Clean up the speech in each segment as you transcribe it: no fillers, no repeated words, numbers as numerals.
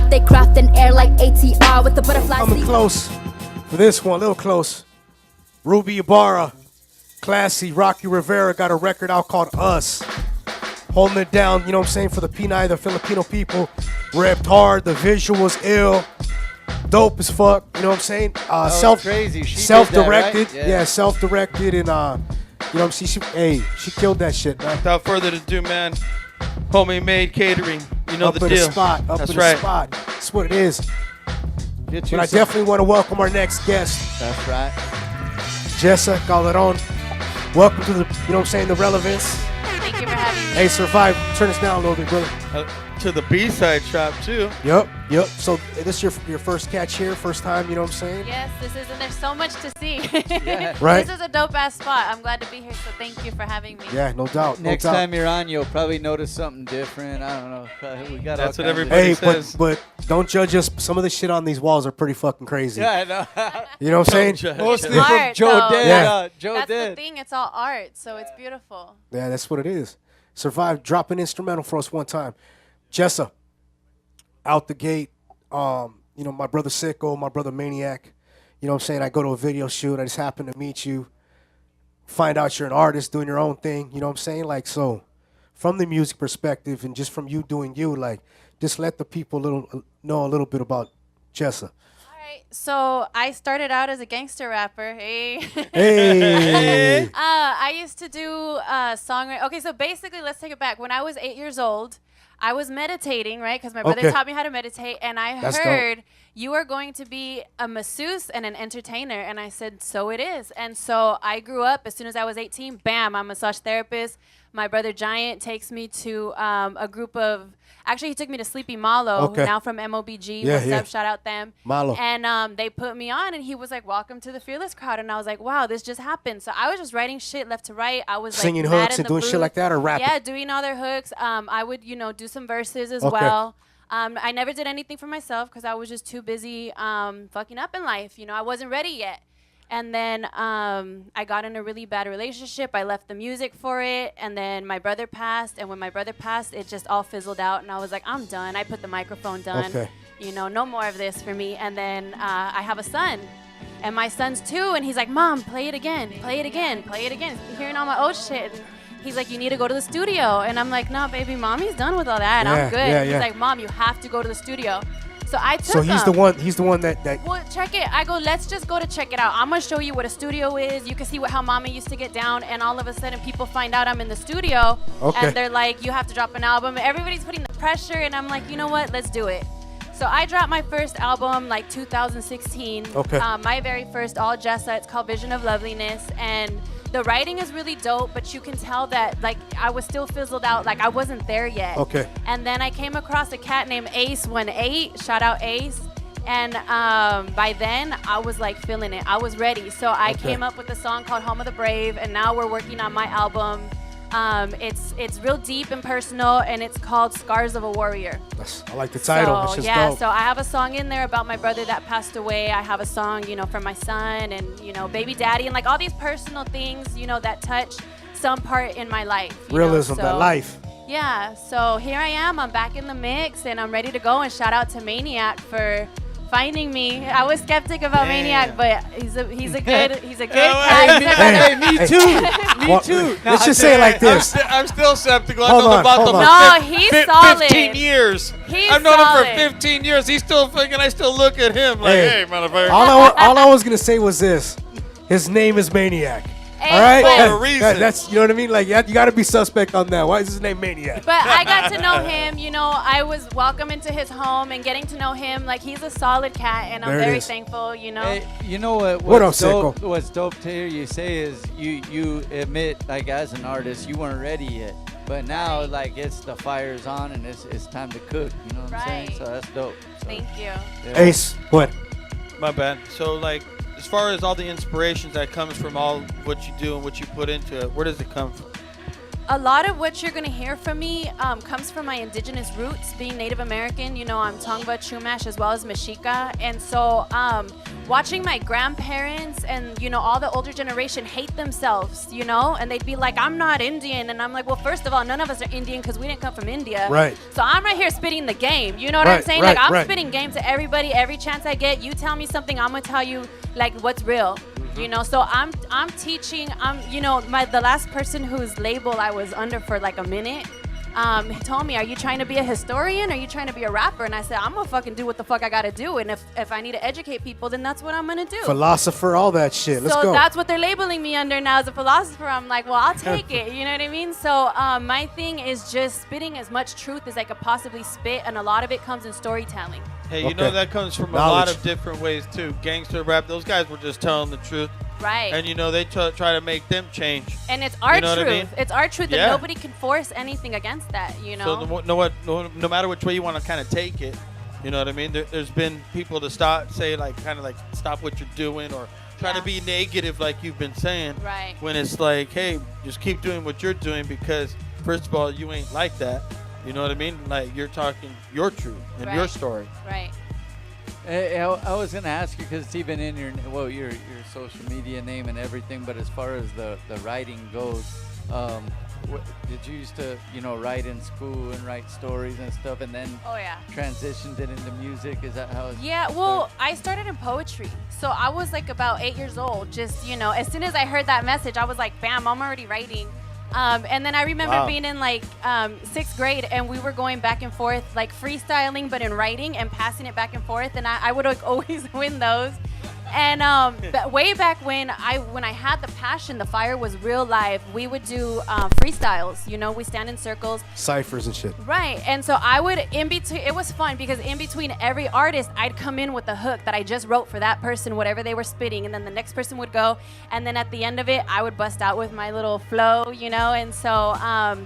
they craft in air like ATR with the butterfly. Coming close for this one, a little close. Ruby Ibarra, Classy, Rocky Rivera got a record out called Us. Holding it down, you know what I'm saying, for the Pinay, the Filipino people. Ripped hard, the visuals ill. Dope as fuck, you know what I'm saying? Crazy. Self-directed, that, right? yeah, self-directed, and you know what I'm saying? She killed that shit, man. Without further ado, man, homie made catering. You know the deal. Up That's in right. the spot. That's what it is. But I definitely want to welcome our next guest. That's right. JESSA, Calderon. Welcome to the, you know what I'm saying, the Relevance. Thank you for having me. Hey, Survive, turn us down a little bit, brother. To the B-side shop, too. Yep. So this is your first catch here, first time, you know what I'm saying? Yes, this is, and there's so much to see. Yeah. Right. This is a dope-ass spot. I'm glad to be here, so thank you for having me. Yeah, no doubt. Next time you're on, you'll probably notice something different. I don't know. We got That's what all kinds everybody of- Hey, says. but don't judge us. Some of the shit on these walls are pretty fucking crazy. Yeah, I know. You know what I'm saying? Judge. Mostly It's from art, Joe though. Dead. Yeah. Joe That's Dead. the thing. It's all art, so it's beautiful. Yeah, that's what it is. Survive, drop an instrumental for us one time. JESSA, out the gate. You know, my brother Sicko, my brother Maniac. You know what I'm saying? I go to a video shoot. I just happen to meet you. Find out you're an artist doing your own thing. You know what I'm saying? Like, so from the music perspective and just from you doing you, like, just let the people know a little bit about JESSA. All right, so I started out as a gangster rapper. Hey. Hey. I used to do songwriting. Okay, so basically, let's take it back. When I was 8 years old, I was meditating, right? Because my brother Okay. taught me how to meditate, and I That's heard you are going to be a masseuse and an entertainer, and I said, so it is. And so I grew up. As soon as I was 18, bam, I'm a massage therapist. My brother Giant takes me to a group of. Actually, he took me to Sleepy Malo, Okay. now from MOBG. Yeah, What's yeah. up? Shout out them. Malo. And they put me on, and he was like, welcome to the Fearless crowd. And I was like, wow, this just happened. So I was just writing shit left to right. I was Singing like, mad hooks in and the doing shit booth. like that or rapping? Yeah, doing all their hooks. I would, do some verses as Okay. well. I never did anything for myself because I was just too busy fucking up in life. I wasn't ready yet. And then I got in a really bad relationship. I left the music for it. And then my brother passed. And when my brother passed, it just all fizzled out. And I was like, I'm done. I put the microphone down. Okay. No more of this for me. And then I have a son. And my son's 2. And he's like, Mom, play it again. Play it again. Play it again. Hearing all my old shit. And he's like, you need to go to the studio. And I'm like, no, baby, Mommy's done with all that. Yeah, I'm good. yeah, He's yeah. like, Mom, you have to go to the studio. So I took So he's him. the one that Well, check it. I go, let's just go to check it out. I'm going to show you what a studio is. You can see how Mama used to get down. And all of a sudden, people find out I'm in the studio. Okay. And they're like, you have to drop an album. Everybody's putting the pressure. And I'm like, you know what? Let's do it. So I dropped my first album, 2016. Okay. My very first, all JESSA. It's called Vision of Loveliness. And the writing is really dope, but you can tell that, I was still fizzled out. I wasn't there yet. Okay. And then I came across a cat named Ace18. Shout out Ace. And by then, I was feeling it. I was ready. So I came up with a song called Home of the Brave, and now we're working on my album. It's real deep and personal, and it's called Scars of a Warrior. I like the title. So, It's just yeah, dope. so I have a song in there about my brother that passed away. I have a song, for my son and, baby daddy, and all these personal things, that touch some part in my life. Realism, so, that life. Yeah, so here I am. I'm back in the mix, and I'm ready to go. And shout out to Maniac for finding me. I was skeptic about Maniac, but he's a good cat. Hey, me too. Me too. Let's just say it like this. I'm still skeptical. Hold I've known on, about hold them on. No, he's solid. 15 years. He's I've known solid. him for 15 years. He's still fucking. I still look at him like, Hey. hey, motherfucker. All I was gonna say was this: his name is Maniac. Hey, All right, but- For a reason. That's, you know what I mean. You got to be suspect on that. Why is his name Maniac? But I got to know him, I was welcome into his home and getting to know him. He's a solid cat, and I'm There it very is. thankful, Hey, you know what? What What's up, dope, Sicko? what's dope to hear you say is you admit, as an artist, you weren't ready yet. But now, it's the fire's on and it's time to cook. You know what I'm saying? Right. So that's dope. So, Thank you. yeah. Ace, what? My bad. So, as far as all the inspirations that comes from all what you do and what you put into it, where does it come from? A lot of what you're gonna hear from me comes from my indigenous roots, being Native American. You know, I'm Tongva, Chumash, as well as Mexica. And so watching my grandparents and, you know, all the older generation hate themselves, you know, and they'd be like, I'm not Indian. And I'm like, well, first of all, none of us are Indian because we didn't come from India. Right. So I'm right here spitting the game. You know what I'm saying? Like, I'm spitting game to everybody every chance I get. You tell me something, I'm gonna tell you like what's real. You know, so I'm teaching. You know, the last person whose label I was under for like a minute, he told me, "Are you trying to be a historian? Or are you trying to be a rapper?" And I said, "I'm gonna fucking do what the fuck I gotta do. And if I need to educate people, then that's what I'm gonna do." Philosopher, all that shit. Let's go. So that's what they're labeling me under now as a philosopher. I'm like, well, I'll take it. You know what I mean? So my thing is just spitting as much truth as I could possibly spit, and a lot of it comes in storytelling. Hey, you know that comes from a lot of different ways too. Gangster rap, those guys were just telling the truth. Right. And you know, they try to make them change. And it's our truth. I mean? It's our truth, and nobody can force anything against that, you know? So no matter which way you want to kind of take it, you know what I mean? There's been people to stop what you're doing, or try to be negative like you've been saying. Right. When it's like, hey, just keep doing what you're doing, because first of all, you ain't like that. You know what I mean? Like, you're talking your truth and your story. Right. I was gonna ask you, because it's even in your social media name and everything, but as far as the writing goes, did you used to, you know, write in school and write stories and stuff, and then transitioned it into music? Is that how it well, I started in poetry. So I was like about 8 years old. Just, you know, as soon as I heard that message, I was like, bam, I'm already writing. And then I remember being in like 6th grade, and we were going back and forth, like freestyling, but in writing, and passing it back and forth. And I would like always win those. And but way back when I had the passion, the fire was real live. We would do freestyles. You know, we stand in circles, ciphers and shit. Right. And so I would it was fun because in between every artist, I'd come in with a hook that I just wrote for that person, whatever they were spitting, and then the next person would go, and then at the end of it, I would bust out with my little flow, you know. And so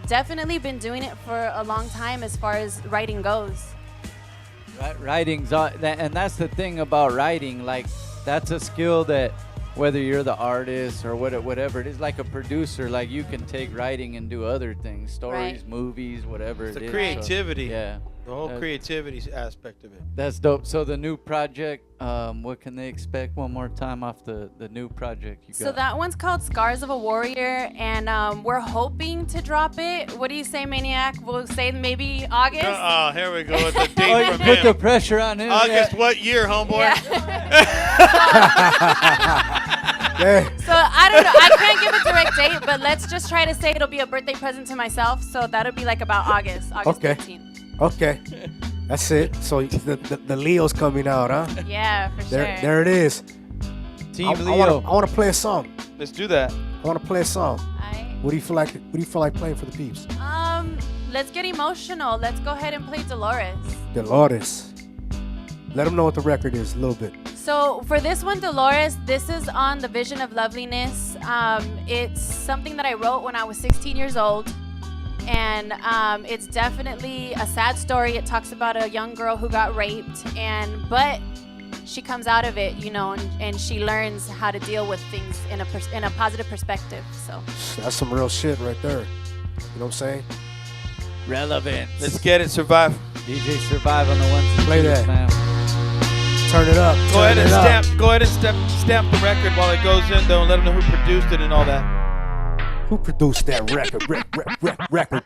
definitely been doing it for a long time as far as writing goes. Writing's and that's the thing about writing, like. That's a skill that whether you're the artist or whatever it is, like a producer, like you can take writing and do other things, stories, movies, whatever it is. The creativity. So, the whole creativity aspect of it. That's dope. So the new project, what can they expect one more time off the new project you got? So that one's called Scars of a Warrior, and we're hoping to drop it. What do you say, Maniac? We'll say maybe August? Oh, here we go with the date from Put him. the pressure on him. August, what year, homeboy? So I don't know. I can't give a direct date, but let's just try to say it'll be a birthday present to myself. So that'll be like about August 15th. Okay. That's it. So the Leo's coming out, huh? Yeah, for sure. There it is. Team Leo. I want to play a song. Let's do that. I want to play a song. Aight. What do you feel like playing for the peeps? Let's get emotional. Let's go ahead and play Dolores. Dolores. Let them know what the record is a little bit. So for this one, Dolores, this is on the Vision of Loveliness. It's something that I wrote when I was 16 years old. And it's definitely a sad story. It talks about a young girl who got raped, but she comes out of it, you know, and she learns how to deal with things in a positive perspective. So that's some real shit right there. You know what I'm saying? Relevance. Let's get it, Survive. DJ Survive on the ones and Play twos, that. man. Turn it up. Go ahead and stamp the record while it goes in, though, and let them know who produced it and all that. Who produced that record? Record.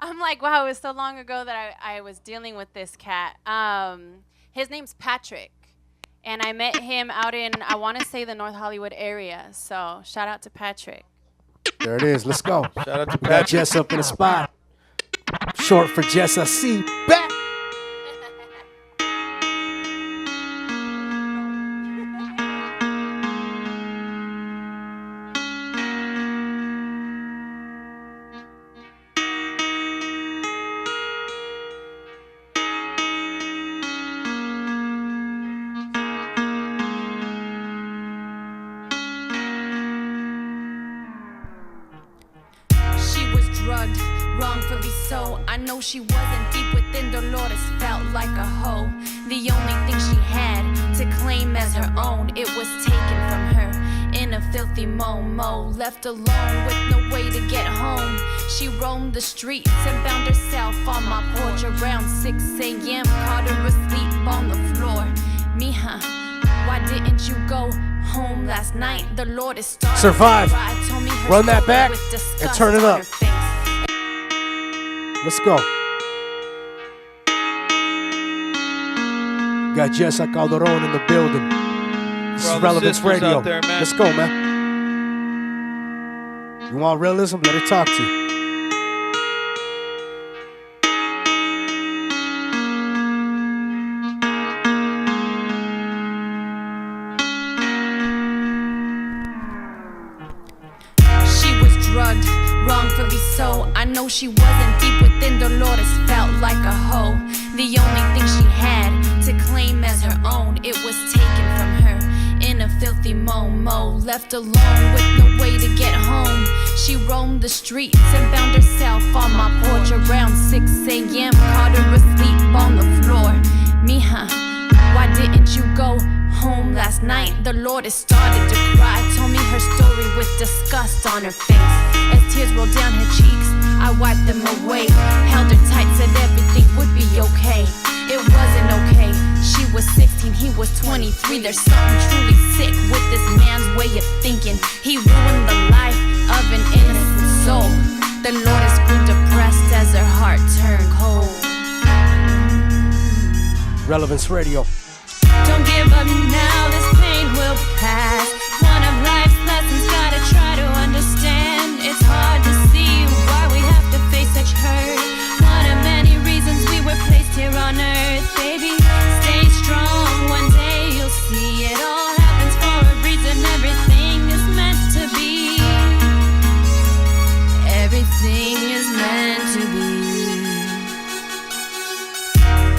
I'm like, wow, it was so long ago that I was dealing with this cat. His name's Patrick, and I met him out in, I want to say, the North Hollywood area. So shout out to Patrick. There it is. Let's go. Shout out to We got Patrick. Jess up in the spot. Short for JESSA. See back. Drugged, wrongfully so. I know she wasn't deep within. Dolores felt like a hoe. The only thing she had to claim as her own, it was taken from her in in a filthy momo. Left alone with no way to get home. She roamed the streets and found herself on my porch around 6 a.m. Caught her asleep on the floor. Mija, why didn't you go home last night? The Lord is starting Survive. to cry. Told me her Run that story back with and disgust turn it on up. her face. Let's go. Got JESSA Calderon in the building. This For all is the Relevance sisters Radio. out there, man. Let's go, man. You want realism? Let it talk to you. She was drugged, wrongfully so. I know she wasn't deep within. Dolores felt like a hoe. The only thing she had to claim as her own, it was taken from her in a filthy momo. Left alone with no way to get home. She roamed the streets and found herself on my porch around 6 a.m. Caught her asleep on the floor. Mija, why didn't you go home last night? The Lord has started to cry. Told me her story with disgust on her face. As tears rolled down her cheeks, I wiped them away. Held her tight, said everything would be okay. It wasn't okay. She was 16, he was 23. There's something truly sick with this man's way of thinking. He ruined the life of an innocent soul. The Lord has grew depressed as her heart turned cold. Relevance Radio. Don't give up now, this pain will pass. One of life's lessons, gotta try to understand. It's hard to see why we have to face such hurt. One of many reasons we were placed here on earth. Baby, stay strong, one day you'll see it all happens for a reason. Everything is meant to be. Everything is meant to be.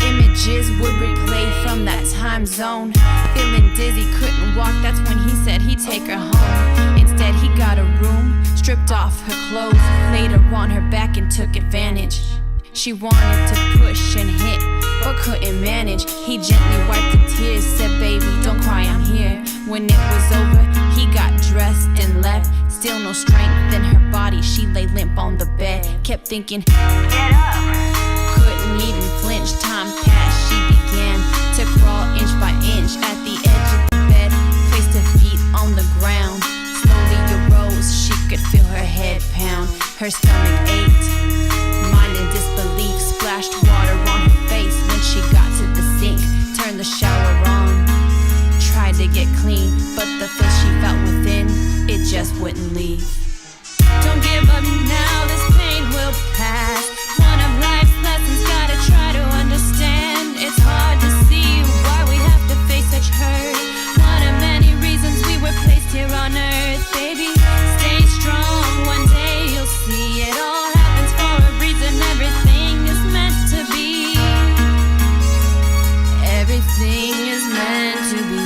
Images would replay from that time zone. Feeling dizzy, couldn't walk, that's when he said he'd take her home. Instead he got a room, stripped off her clothes, laid her on her back and took advantage. She wanted to push and hit, but couldn't manage. He gently wiped the tears, said baby don't cry, I'm here. When it was over, he got dressed and left. Still no strength in her body, she lay limp on the bed. Kept thinking, get up. Couldn't even flinch, time passed, she began to crawl inch by inch at the edge of the bed. Placed her feet on the ground, slowly arose, she could feel her head pound. Her stomach ached, mind in disbelief, splashed water on her face when she got to the sink. Turned the shower on, tried to get clean, but the filth she felt within, it just wouldn't leave. Don't give up now, this pain will pass. One of life's lessons, gotta try to understand. It's hard to see why we have to face such hurt. One of many reasons we were placed here on earth. Baby, stay strong, one day you'll see it all happens for a reason. Everything is meant to be. Everything is meant to be.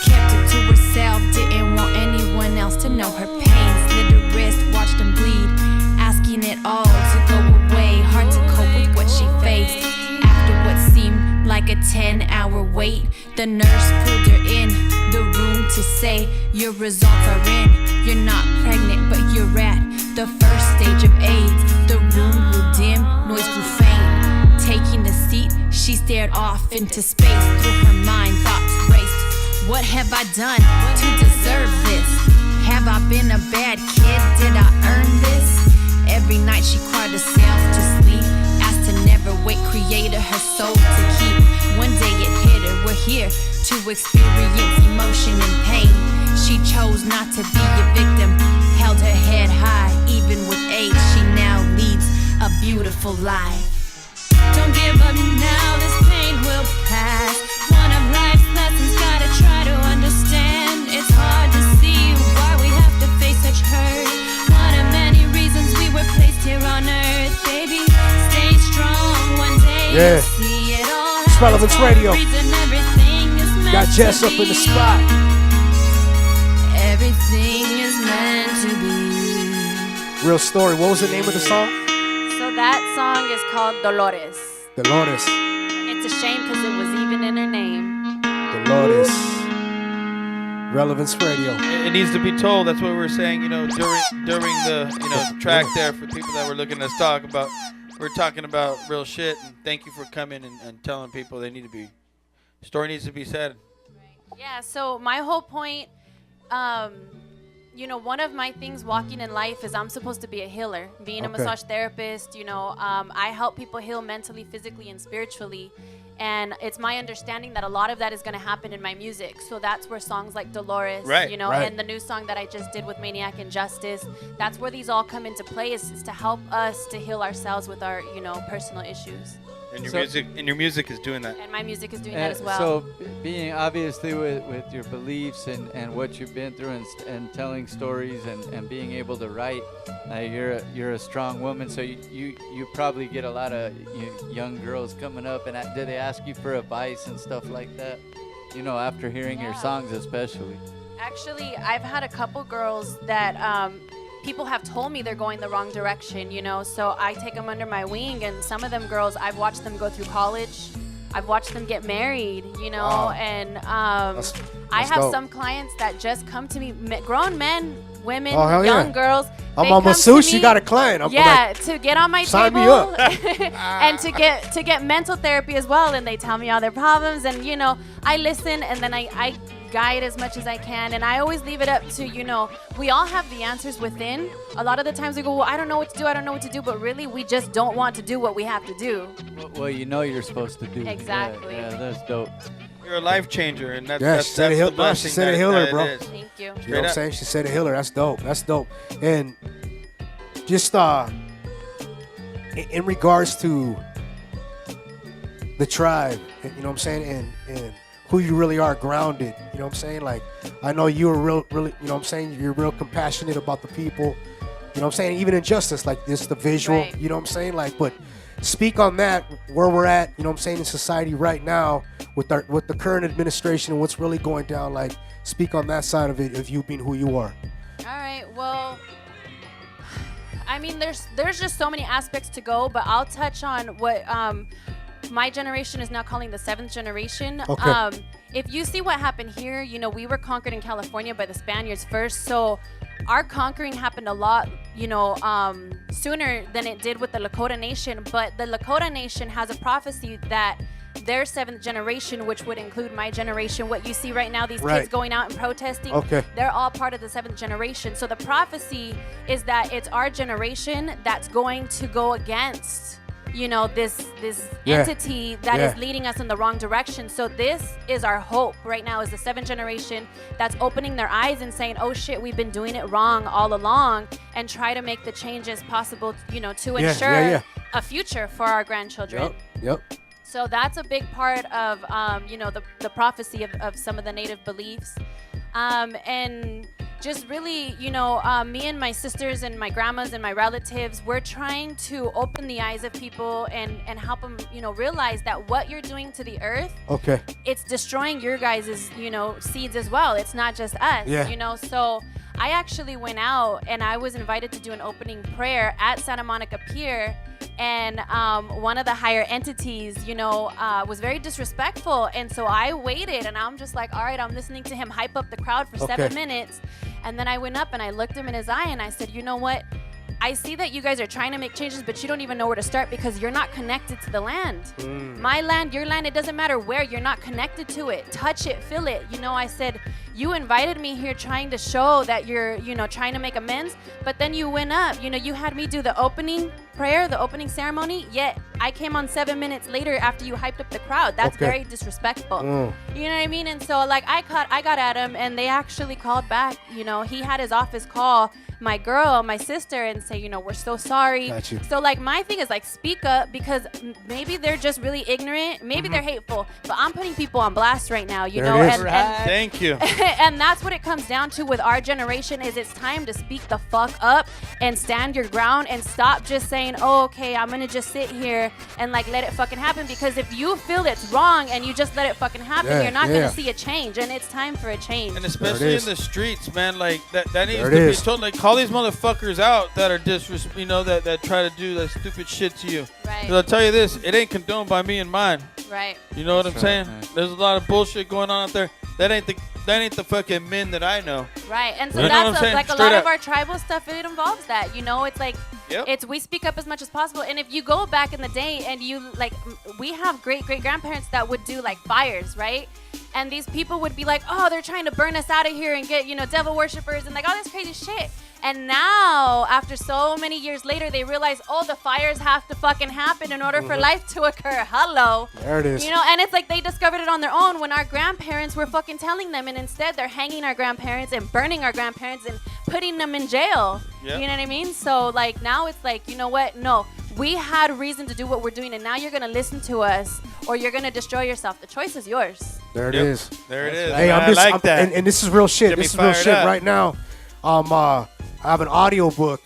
Kept it to herself, didn't want anyone else to know her pain. Slit her wrist, watched him bleed, asking it all to go away. Hard to cope with what she faced. After what seemed like a 10-hour wait, the nurse pulled her in the room to say, your results are in. You're not pregnant, but you're at the first stage of AIDS. The room grew dim, noise grew faint. Taking the seat, she stared off into space. Through her mind, thoughts raced. What have I done to deserve this? Have I been a bad kid? Did I earn this? Every night she cried herself to sleep, asked to never wake Creator her soul to keep. One day it hit her, we're here to experience emotion and pain. She chose not to be a victim, held her head high. Even with age, she now leads a beautiful life. Don't give up now, this pain will pass. One of life's lessons, gotta try to understand. It's hard to see why we have to face such hurt. One of many reasons we were placed here on earth. Baby, stay strong, one day you'll see it all. It's Relevance Radio. Everything is meant Got Jess to up in the be. spot. Everything is meant to be. Real story. What was the name of the song? So that song is called Dolores. Dolores. It's a shame because it was even in her name. Dolores. Relevance Radio. It needs to be told. That's what we were saying, during the track there for people that were looking at us talk about. We're talking about real shit, and thank you for coming and telling people they need to be. Story needs to be said. Yeah, so my whole point, one of my things walking in life is I'm supposed to be a healer. Being a massage therapist, I help people heal mentally, physically, and spiritually. And it's my understanding that a lot of that is going to happen in my music. So that's where songs like Dolores, and the new song that I just did with Maniac and Justice, that's where these all come into play, is to help us to heal ourselves with our, personal issues. And your music is doing that. And my music is doing that as well. So being obviously with your beliefs and what you've been through and telling stories and being able to write, you're a strong woman. So you probably get a lot of young girls coming up, and do they ask you for advice and stuff like that? After hearing your songs especially. Actually, I've had a couple girls that people have told me they're going the wrong direction, so I take them under my wing, and some of them girls, I've watched them go through college. I've watched them get married, Wow. And That's I have dope. some clients that just come to me, grown men, women, hell young yeah. girls. I'm they on come to masseuse. You me- got a client. I'm yeah, to get on my sign me table up. and to get mental therapy as well, and they tell me all their problems, and I listen, and then I guide as much as I can, and I always leave it up to we all have the answers within. A lot of the times we go, well, I don't know what to do, but really we just don't want to do what we have to do. well, you're supposed to do. Exactly. Yeah, that's dope. You're a life changer, and that's she said the blessing. she said a healer, that bro. it is. Thank you. You know what I'm Straight up. saying? She said a healer. That's dope. That's dope. And just in regards to the tribe, you know what I'm saying, and who you really are, grounded. You know what I'm saying? Like, I know you're really, you know what I'm saying, you're real compassionate about the people. You know what I'm saying? Even in justice, like this, the visual. Right. You know what I'm saying? Like, but speak on that, where we're at. You know what I'm saying, in society right now with the current administration and what's really going down. Like, speak on that side of it, of you being who you are. All right. Well, I mean, there's just so many aspects to go, but I'll touch on what my generation is now calling the 7th generation. Okay. If you see what happened here, we were conquered in California by the Spaniards first, so our conquering happened a lot, sooner than it did with the Lakota Nation. But the Lakota Nation has a prophecy that their 7th generation, which would include my generation, what you see right now, these Right. kids going out and protesting, Okay. they're all part of the 7th generation. So the prophecy is that it's our generation that's going to go against, this Yeah. entity that is Yeah. leading us in the wrong direction. So this is our hope right now, is the 7th generation that's opening their eyes and saying, oh shit, we've been doing it wrong all along, and try to make the changes possible, to Yeah, ensure yeah. a future for our grandchildren. Yep. So that's a big part of, the prophecy of some of the native beliefs. And just really, me and my sisters and my grandmas and my relatives, we're trying to open the eyes of people and help them, realize that what you're doing to the earth, Okay. it's destroying your guys', seeds as well. It's not just us, Yeah. So I actually went out and I was invited to do an opening prayer at Santa Monica Pier. And one of the higher entities, was very disrespectful. And so I waited, and I'm just like, all right, I'm listening to him hype up the crowd for 7 minutes. And then I went up and I looked him in his eye and I said, you know what? I see that you guys are trying to make changes, but you don't even know where to start because you're not connected to the land. My land, your land, it doesn't matter where, you're not connected to it. Touch it, feel it. I said, you invited me here trying to show that you're, trying to make amends, but then you went up, you had me do the opening prayer, the opening ceremony, yet I came on 7 minutes later after you hyped up the crowd. That's very disrespectful. You know what I mean? And so like I got at him, and they actually called back. He had his office call my sister and say, we're so sorry. Got you. So like my thing is like, speak up, because maybe they're just really ignorant, maybe they're hateful, but I'm putting people on blast right now, There it is. and Thank you. and that's what it comes down to with our generation, is it's time to speak the fuck up and stand your ground and stop just saying, oh, okay, I'm gonna just sit here and like let it fucking happen. Because if you feel it's wrong and you just let it fucking happen, you're not gonna see a change, and it's time for a change. And especially in the streets, man, like that needs There to it be is. told. Like, call these motherfuckers out that are that try to do that stupid shit to you. Right. 'Cause I'll tell you this, it ain't condoned by me and mine. Right. You know what I'm saying? right. There's a lot of bullshit going on out there. That the fucking men that I know. Right, and so You know what I'm that's saying? like a Straight lot up. of our tribal stuff. It involves that, you know. It's like Yep. we speak up as much as possible. And if you go back in the day, and you like, we have great grandparents that would do like fires, right? And these people would be like, oh, they're trying to burn us out of here and get, you know, devil worshippers and like all this crazy shit. And now, after so many years later, they realize, oh, the fires have to fucking happen in order for life to occur. Hello. There it is. You know, and it's like they discovered it on their own when our grandparents were fucking telling them, and instead they're hanging our grandparents and burning our grandparents and putting them in jail. Yep. You know what I mean? So, like, now it's like, you know what? No, we had reason to do what we're doing, and now you're going to listen to us or you're going to destroy yourself. The choice is yours. There it Yep. is. There it is. Hey, I I'm just, like that. And this is real shit. Get me This is real fired shit up. right now. I have an audio book,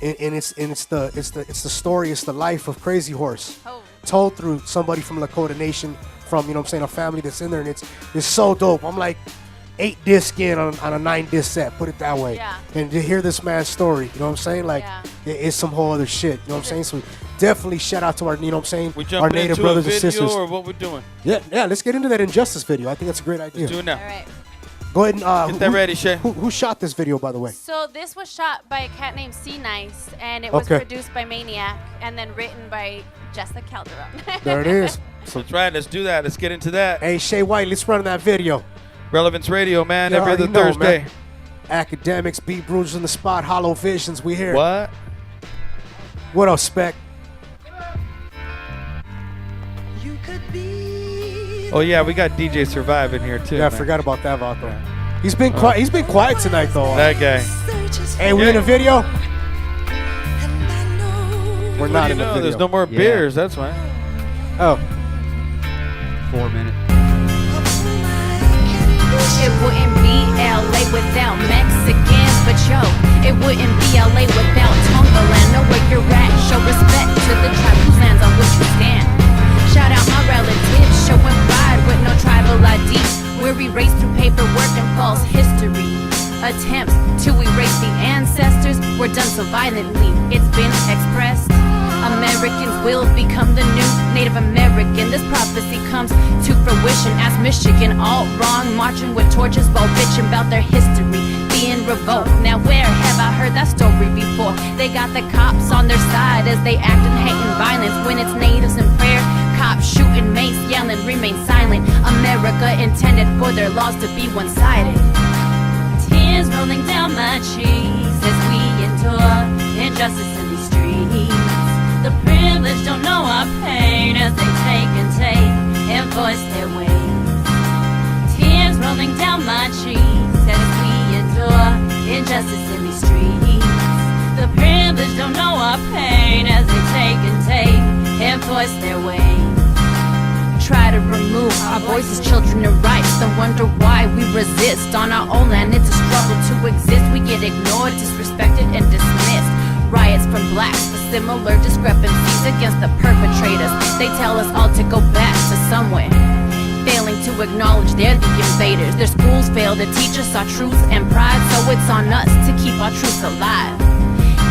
and it's the story. It's the life of Crazy Horse, Oh. told through somebody from Lakota Nation, from, you know what I'm saying, a family that's in there, and it's so dope. I'm like 8 disc in on a 9 disc set, put it that way. Yeah. And to hear this man's story, you know what I'm saying, like Yeah. it's some whole other shit. You know what I'm saying? So definitely shout out to our, you know what I'm saying, We our jumping native into brothers a and video sisters. or what we're doing? Yeah, let's get into that Injustice video. I think that's a great idea. Let's do it now. All right. Go ahead and Get that ready, Shay. Who shot this video, by the way? So this was shot by a cat named C Nice, and it was Okay. produced by Maniac, and then written by JESSA CALDERON. There it is. So, That's right. Let's do that. Let's get into that. hey, Shay White, let's run that video. Relevance Radio, man. You Every other already know, Thursday. man. Academics, Beat Bruisers in the spot, Hollow Visions, we here. What? What up, SPEC? Oh yeah, we got DJ Survive in here too. Yeah, I man. forgot about that, Vato. He's been quiet. He's been quiet tonight, though. That guy. Hey, we in a video? We're not in the video. There's no more Yeah. beers. That's why. Oh, 4 minutes. It wouldn't be LA without Mexicans, but yo, it wouldn't be LA without Tomberland. Know where you're at, show respect to the tribe whose lands on which we stand. Shout out my relatives, showing pride with no tribal ID. We're erased through paperwork and false history. Attempts to erase the ancestors were done so violently, it's been expressed. Americans will become the new Native American. This prophecy comes to fruition as Michigan all wrong, marching with torches while bitching about their history being revoked. Now where have I heard that story before? They got the cops on their side as they act in hate and violence when it's natives in prayer. Cops shooting, mace yelling, remain silent. America intended for their laws to be one-sided. Tears rolling down my cheeks as we endure injustice in these streets. The privileged don't know our pain as they take and voice their ways. Tears rolling down my cheeks as we endure injustice in these streets. The privileged don't know our pain as they take and voice their ways. Try to remove our voices, children, and rights, then wonder why we resist. On our own land, it's a struggle to exist. We get ignored, disrespected, and dismissed. Riots from blacks for similar discrepancies against the perpetrators. They tell us all to go back to somewhere, failing to acknowledge they're the invaders. Their schools fail to teach us our truth and pride, so it's on us to keep our truth alive.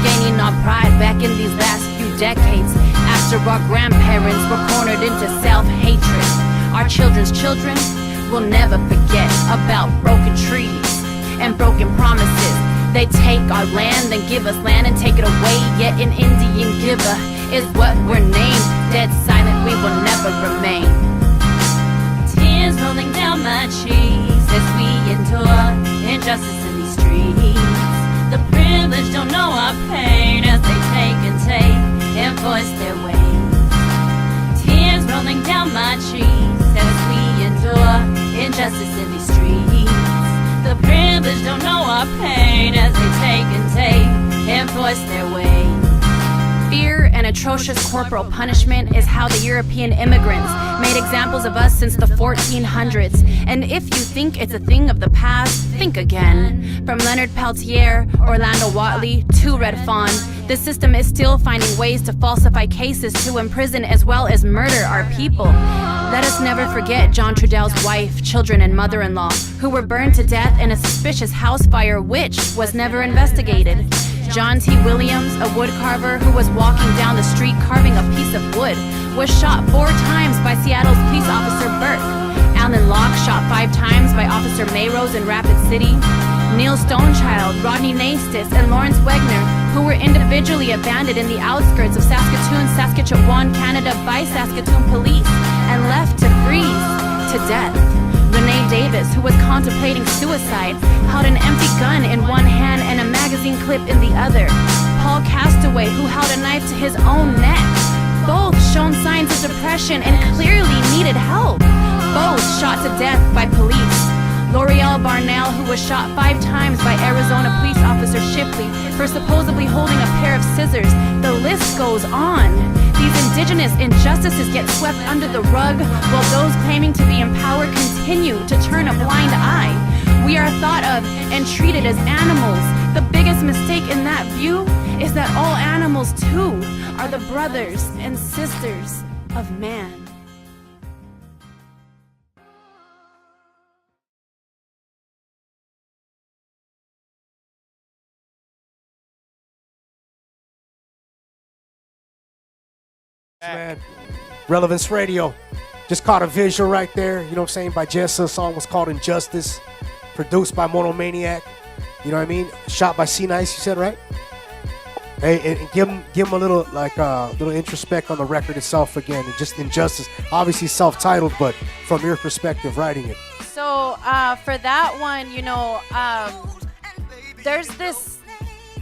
Gaining our pride back in these last few decades, after our grandparents were cornered into self-hatred. Our children's children will never forget about broken trees and broken promises. They take our land, then give us land and take it away. Yet an Indian giver is what we're named. Dead silent, we will never remain. Tears rolling down my cheeks as we endure injustice in these streets. The privileged don't know our pain as they take and voice their ways. Tears rolling down my cheeks as we endure injustice in these streets. The privileged don't know our pain as they take and voice their ways. Fear and atrocious corporal punishment is how the European immigrants made examples of us since the 1400s. And if you think it's a thing of the past, think again. From Leonard Peltier, Orlando Watley, to Red Fawn, the system is still finding ways to falsify cases to imprison as well as murder our people. Let us never forget John Trudell's wife, children, and mother-in-law, who were burned to death in a suspicious house fire which was never investigated. John T. Williams, a woodcarver who was walking down the street carving a piece of wood, was shot 4 times by Seattle's police officer Burke. Alan Locke shot 5 times by Officer Mayrose in Rapid City. Neil Stonechild, Rodney Nastis, and Lawrence Wegner, who were individually abandoned in the outskirts of Saskatoon, Saskatchewan, Canada by Saskatoon police and left to freeze to death. Renee Davis, who was contemplating suicide, held an empty gun in one hand and a magazine clip in the other. Paul Castaway, who held a knife to his own neck. Both shown signs of depression and clearly needed help. Both shot to death by police. L'Oreal Barnell, who was shot 5 times by Arizona police officer Shipley for supposedly holding a pair of scissors. The list goes on. These indigenous injustices get swept under the rug, while those claiming to be in power continue to turn a blind eye. We are thought of and treated as animals. The biggest mistake in that view is that all animals too are the brothers and sisters of man. Man, Relevance Radio. Just caught a visual right there, you know what I'm saying, by JESSA. The song was called Injustice. Produced by Monomaniac. You know what I mean? Shot by C-Nice, you said, right? Hey, and give him a little, like, little introspect on the record itself again. And just Injustice. Obviously self-titled, but from your perspective, writing it. So, for that one, you know, there's this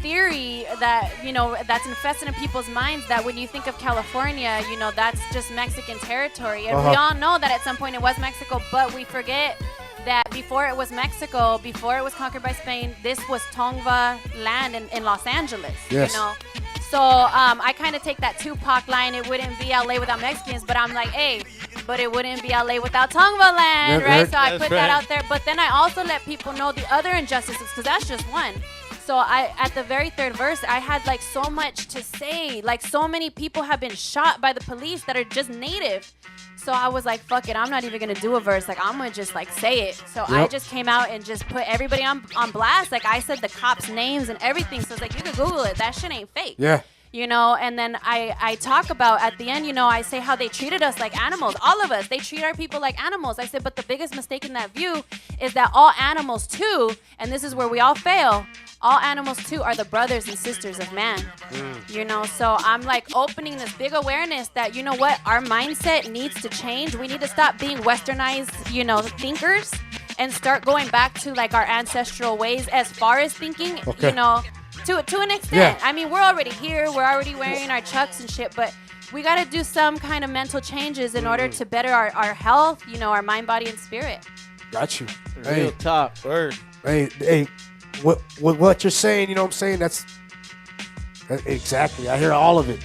theory that, you know, that's infested in people's minds that when you think of California, you know, that's just Mexican territory. And we all know that at some point it was Mexico, but we forget that before it was Mexico, before it was conquered by Spain, this was Tongva land in Los Angeles, yes. You know. So I kind of take that Tupac line, it wouldn't be LA without Mexicans, but I'm like, hey, but it wouldn't be LA without Tongva land, right? So I put that out there, but then I also let people know the other injustices, because that's just one. So at the very third verse, I had like so much to say. Like so many people have been shot by the police that are just native. So I was like, fuck it, I'm not even gonna do a verse. Like I'm gonna just like say it. So I just came out and just put everybody on blast. Like I said the cops' names and everything. So it's like, you can Google it. That shit ain't fake. Yeah. You know, and then I talk about at the end, you know, I say how they treated us like animals. All of us, they treat our people like animals. I said, but the biggest mistake in that view is that all animals too, and this is where we all fail, all animals too are the brothers and sisters of man. You know, so I'm like opening this big awareness that, you know what, our mindset needs to change. We need to stop being westernized, you know, thinkers and start going back to like our ancestral ways as far as thinking, you know, to an extent. Yeah. I mean, we're already here. We're already wearing our chucks and shit, but we got to do some kind of mental changes in order to better our health, you know, our mind, body, and spirit. Got you. Real talk. Word. Hey, what you're saying, you know what I'm saying? That's exactly. I hear all of it.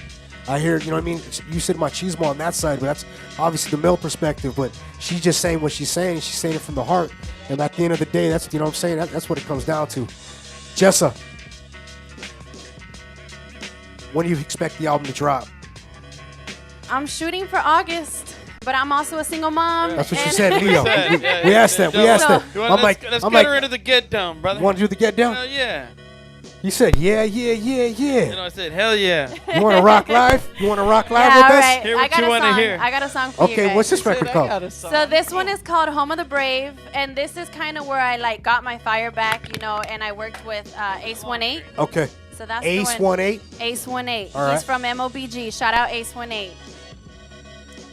I hear, you know what I mean? You said machismo on that side, but that's obviously the male perspective. But she's just saying what she's saying. She's saying it from the heart. And at the end of the day, that's, you know what I'm saying? That's what it comes down to. JESSA, when do you expect the album to drop? I'm shooting for August, but I'm also a single mom. That's what she said, Leo. We asked that. We asked that. Let's get her into the get down, brother. You want to do the get down? Hell yeah. He said, yeah. You know, I said, hell yeah. You want to rock live? You want to rock live Yeah, with all us? right. Hear what you wanna hear. I got a song for you Okay, guys. what's this record called? So this one is called Home of the Brave, and this is kind of where I like got my fire back, you know, and I worked with Ace 18. Okay. So that's Ace the one. 18. Ace 18. All right. He's from MOBG. Shout out Ace 18.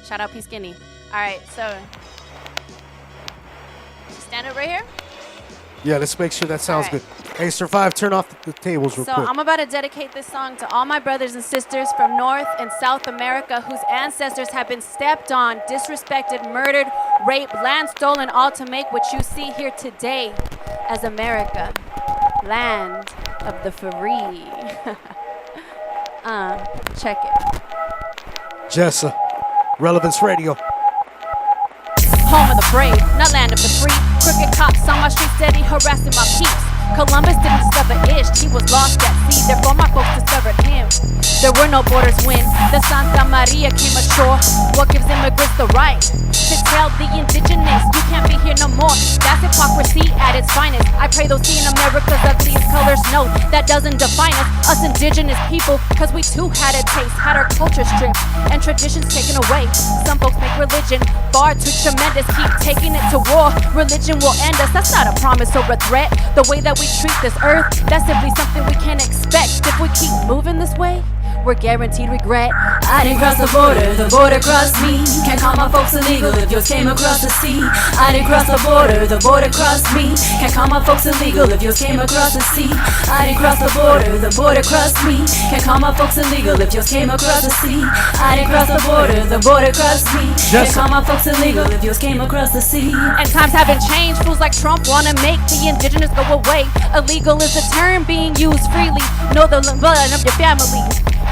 Shout out P Skinny. All right, so stand up right here. Yeah, let's make sure that sounds All right. good. Hey, Survive, turn off the tables real So quick. I'm about to dedicate this song to all my brothers and sisters from North and South America whose ancestors have been stepped on, disrespected, murdered, raped, land stolen, all to make what you see here today as America, land of the free. Check it. JESSA, Relevance Radio. Home of the brave, not land of the free. Crooked cops on my street steady harassing my peeps. Columbus didn't discover ish, he was lost at sea. Therefore my folks discovered him. There were no borders when the Santa Maria came ashore. What gives immigrants the right to tell the indigenous you can't be here no more? That's hypocrisy at its finest. I pray those seeing America's ugliest colors know that doesn't define us indigenous people, cause we too had a taste, had our culture stripped and traditions taken away. Some folks make religion far too tremendous, keep taking it to war. Religion will end us, that's not a promise or a threat. The way that we treat this earth, that's simply something we can't expect. If we keep moving this way, we're guaranteed regret. I didn't cross the border crossed me. Can't call my folks illegal if yours came across the sea. I didn't cross the border crossed me. Can't call my folks illegal if yours came across the sea. I didn't cross the border crossed me. Can't call my folks illegal if yours came across the sea. I didn't cross the border crossed me. Can't call my folks illegal if yours came across the sea. And times haven't changed, fools like Trump wanna make the indigenous go away. Illegal is a term being used freely. Know the blood of your family,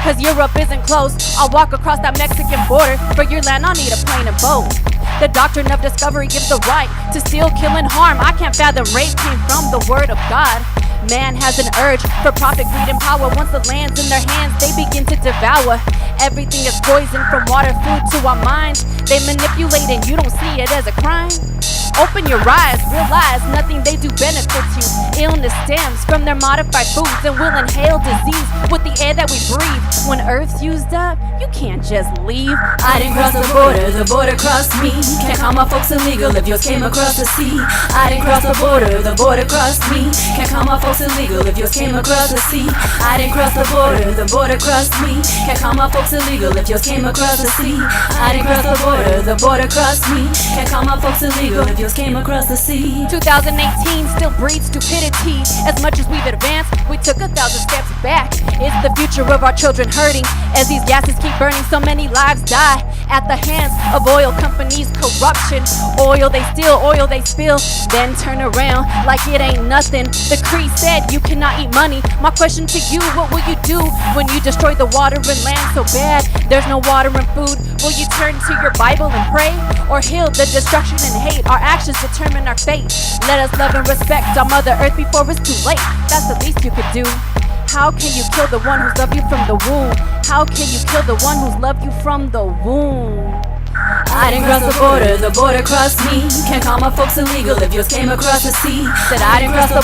cause Europe isn't close. I'll walk across that Mexican border. For your land, I'll need a plane and boat. The doctrine of discovery gives the right to steal, kill, and harm. I can't fathom rape came from the word of God. Man has an urge for profit, greed, and power. Once the land's in their hands, they begin to devour. Everything is poison, from water, food to our minds. They manipulate and you don't see it as a crime. Open your eyes, realize nothing they do benefits you. Illness stems from their modified foods, and will inhale disease with the air that we breathe. When Earth's used up, you can't just leave. I didn't cross the border crossed me. Can't call my folks illegal if yours came across the sea. I didn't cross the border crossed me. Can't call my folks illegal if yours came across the sea. I didn't cross the border crossed me. Can't call my folks illegal if yours came across the sea. I didn't cross the border crossed me. Can't call my folks illegal if yours came across the sea. 2018 still breeds stupidity. As much as we've advanced, we took 1,000 steps back. It's the future of our children hurting as these gases keep burning. So many lives die at the hands of oil companies' corruption. Oil they steal, oil they spill, then turn around like it ain't nothing. The creed said you cannot eat money. My question to you, what will you do when you destroy the water and land so bad there's no water and food? Will you turn to your Bible and pray, or heal the destruction and hate? Our actions determine our fate. Let us love and respect our Mother Earth before it's too late. That's the least you could do. How can you kill the one who's loved you from the womb? How can you kill the one who's loved you from the womb? I didn't cross the border crossed me. Can't call my folks illegal if yours came across the sea. Said I didn't cross the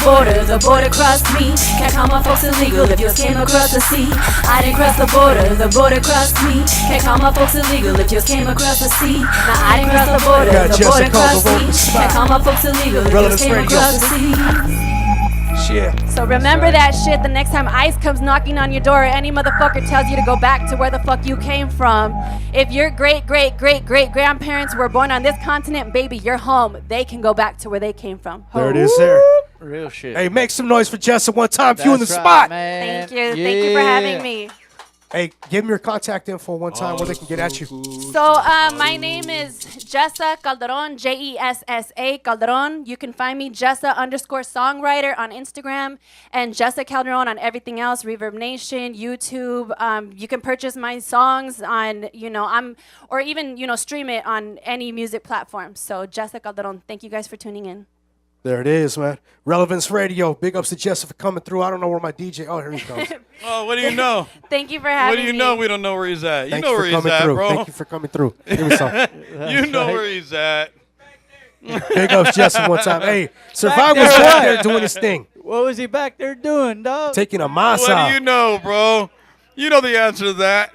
border crossed me. Can't call my folks illegal if yours came across the sea. I didn't cross the border crossed me. Can't call my folks illegal if yours came across the sea. Now I didn't cross the border crossed me. Can't call my folks illegal if yours came across the sea. Shit. So remember that shit the next time ICE comes knocking on your door, or any motherfucker tells you to go back to where the fuck you came from. If your great grandparents were born on this continent, baby, you're home. They can go back to where they came from. There it is there. Real shit. Hey, make some noise for Jessa one time. That's You in the right, spot. man. Thank you. Thank you for having me. Hey, give them your contact info one time where they can get at you. So my name is JESSA Calderon, Jessa Calderon. You can find me Jessa_songwriter on Instagram, and Jessa Calderon on everything else, Reverb Nation, YouTube. You can purchase my songs on, or even, stream it on any music platform. So Jessa Calderon, thank you guys for tuning in. There it is, man. Relevance Radio. Big ups to Jessa for coming through. I don't know where my DJ. Oh, here he comes. Oh, what do you know? Thank you for having me. What do you know? We don't know where he's at. You Thank know you where for he's coming at, through. bro. Thank you for coming through. Give me some. You know where he's at. Big ups, Jessa, one time. Hey, Survive was back there doing his thing. What was he back there doing, dog? Taking a massa. What do you know, bro? You know the answer to that.